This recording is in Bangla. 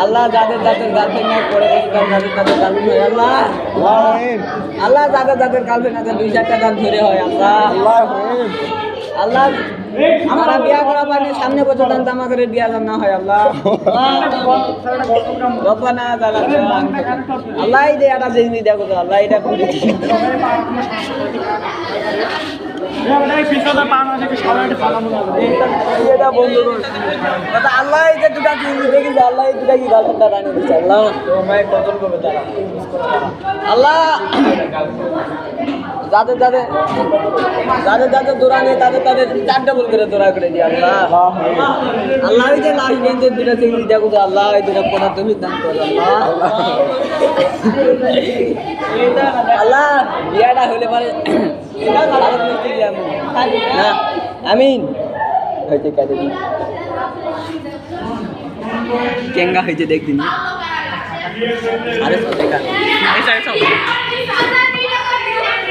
আল্লাহ যাদের যাদের গার্লফ্রেন্ড নাই পড়ে যাদের তাদের গার্লফ্রেন্ড হয় আল্লাহ আল্লাহ যাদের যাদের গার্লফ্রেন্ড আছে 2-4টা গান ধরে হয় আল্লাহ আল্লাহ আমরা বিয়া করা পাইনি সামনে বছর দান আমাদের বিয়া না হয় আল্লাহ রব্বানা জালানা আল্লাহ এই যে এটা জিন্দি দেখো আল্লাহ এটা করে আল্লাহ এই যে দুটা জিনিস দেখি আল্লাহ এই দুটা কি গার্লফ্রেন্ডটা বানিয়ে দিচ্ছে আল্লাহ আল্লাহ যাদের যাদের যাদের যাদের দৌড়া নেই তাদের তাদের 4 ডাবল করে দৌড়া করে দিই আল্লাহ আল্লাহ এই যে লাস্ট বেঞ্চের দুটা চিংড়ি দেখো যে আল্লাহ এই দুটা কোনা তুমি দান করো আল্লাহ আল্লাহ বিয়াটা হলে পারে আমিন হয়েছে কাজে কেঙ্গা হয়েছে দেখদিন আরে দেখা